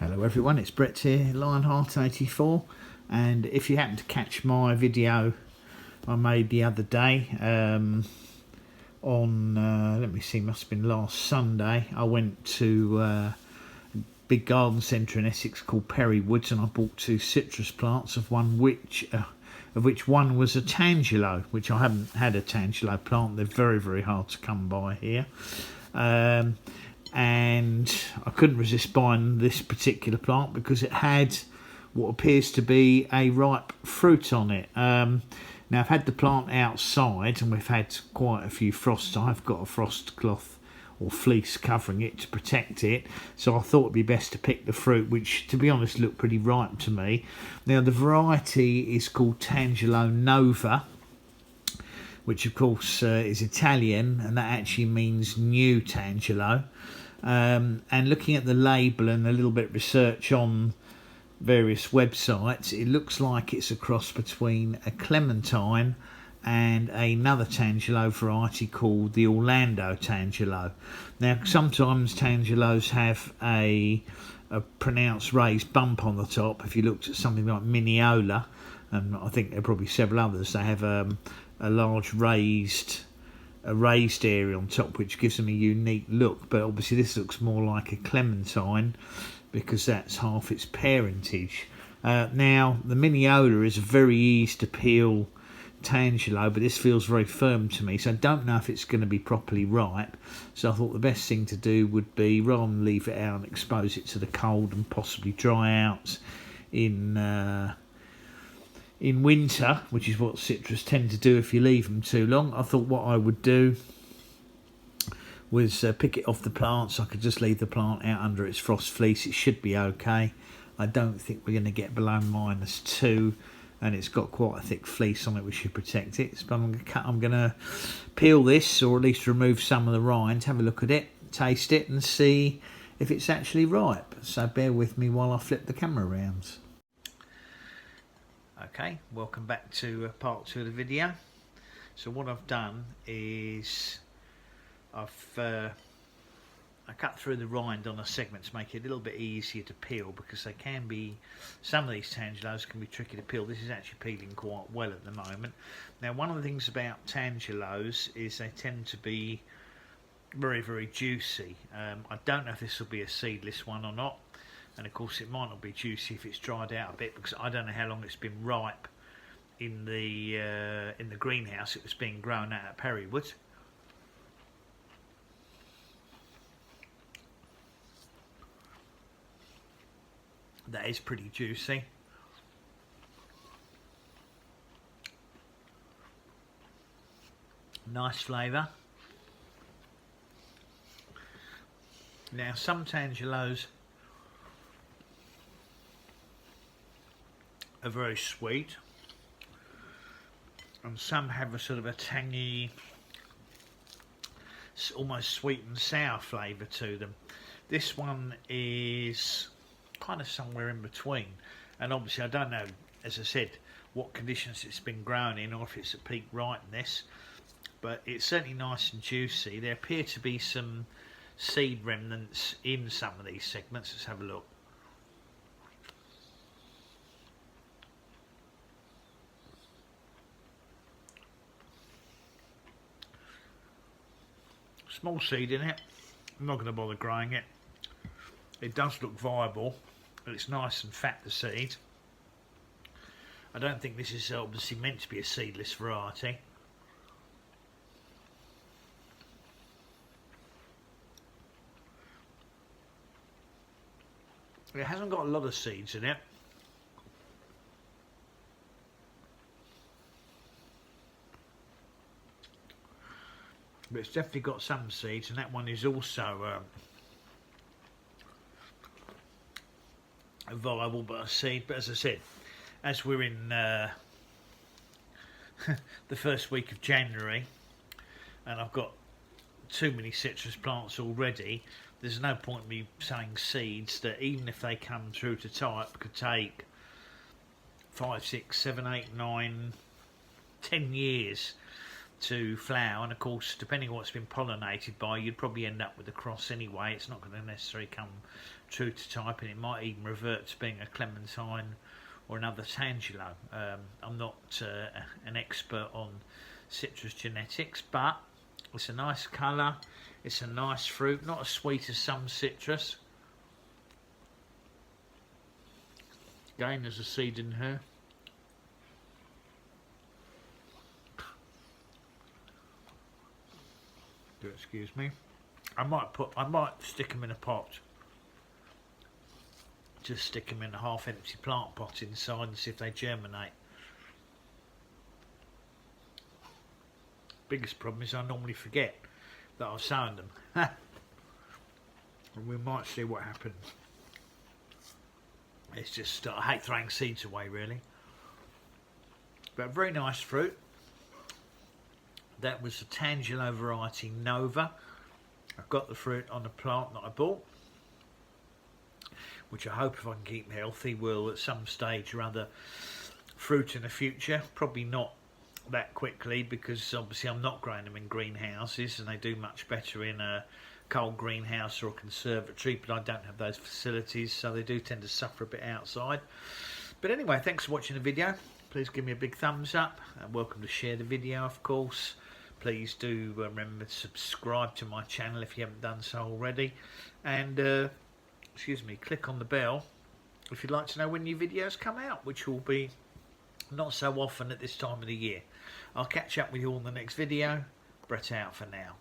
Hello everyone, it's Brett here, Lionheart84, and if you happen to catch my video I made the other day let me see, must have been last Sunday, I went to a big garden centre in Essex called Perry Woods, and I bought 2 citrus plants, of which one was a Tangelo, which I haven't had a Tangelo plant. They're very, very hard to come by here. And I couldn't resist buying this particular plant because it had what appears to be a ripe fruit on it. Now I've had the plant outside and we've had quite a few frosts. I've got a frost cloth or fleece covering it to protect it, so I thought it'd be best to pick the fruit, which to be honest looked pretty ripe to me. Now the variety is called Tangelo Nova, which of course is Italian, and that actually means new Tangelo. And looking at the label and a little bit of research on various websites, it looks like it's a cross between a Clementine and another Tangelo variety called the Orlando Tangelo. Now sometimes Tangelos have a pronounced raised bump on the top. If you looked at something like Mineola, and I think there are probably several others, they have a large raised area on top, which gives them a unique look. But obviously this looks more like a Clementine because that's half its parentage. Now the Mineola is a very easy to peel Tangelo, but this feels very firm to me, so I don't know if it's going to be properly ripe. So I thought the best thing to do would be, rather than leave it out and expose it to the cold and possibly dry out in winter, which is what citrus tend to do if you leave them too long, I thought what I would do was pick it off the plant, so I could just leave the plant out under its frost fleece. It should be okay. I don't think we're going to get below -2, and it's got quite a thick fleece on it which should protect it. So I'm going to peel this, or at least remove some of the rind, have a look at it, taste it and see if it's actually ripe. So bear with me while I flip the camera around. Okay, welcome back to part 2 of the video. So what I've done is I cut through the rind on a segment to make it a little bit easier to peel, because they can be, some of these Tangelos can be tricky to peel. This is actually peeling quite well at the moment. Now one of the things about Tangelos is they tend to be very, very juicy. I don't know if this will be a seedless one or not, and of course it might not be juicy if it's dried out a bit, because I don't know how long it's been ripe in the greenhouse it was being grown at Perrywood. That is pretty juicy. Nice flavour. Now some Tangelos are very sweet, and some have a sort of a tangy, almost sweet and sour flavour to them. This one is kind of somewhere in between, and obviously I don't know, as I said, what conditions it's been grown in, or if it's at peak ripeness, but it's certainly nice and juicy. There appear to be some seed remnants in some of these segments. Let's have a look. Small seed in it. I'm not going to bother growing it. It does look viable, but it's nice and fat, the seed. I don't think this is obviously meant to be a seedless variety. It hasn't got a lot of seeds in it. But it's definitely got some seeds, and that one is also viable, but a seed. But as I said, as we're in the first week of January, and I've got too many citrus plants already, there's no point in me sowing seeds that, even if they come through to type, could take 5, 6, 7, 8, 9, 10 years to flower, and of course depending on what's been pollinated by, you'd probably end up with a cross anyway. It's not going to necessarily come true to type, and it might even revert to being a clementine or another Tangelo. I'm not an expert on citrus genetics, but it's a nice colour, it's a nice fruit, not as sweet as some citrus. Again, there's a seed in here. Do excuse me. I might stick them in a pot. Just stick them in a half-empty plant pot inside and see if they germinate. Biggest problem is I normally forget that I've sown them. And we might see what happens. It's just, I hate throwing seeds away really. But very nice fruit. That was a Tangelo variety Nova. I've got the fruit on the plant that I bought, which I hope, if I can keep healthy, will at some stage or other fruit in the future. Probably not that quickly, because obviously I'm not growing them in greenhouses, and they do much better in a cold greenhouse or a conservatory, but I don't have those facilities, so they do tend to suffer a bit outside. But anyway, thanks for watching the video. Please give me a big thumbs up, and welcome to share the video, of course. Please do remember to subscribe to my channel if you haven't done so already, and excuse me, click on the bell if you'd like to know when new videos come out, which will be not so often at this time of the year. I'll catch up with you all in the next video. Brett out for now.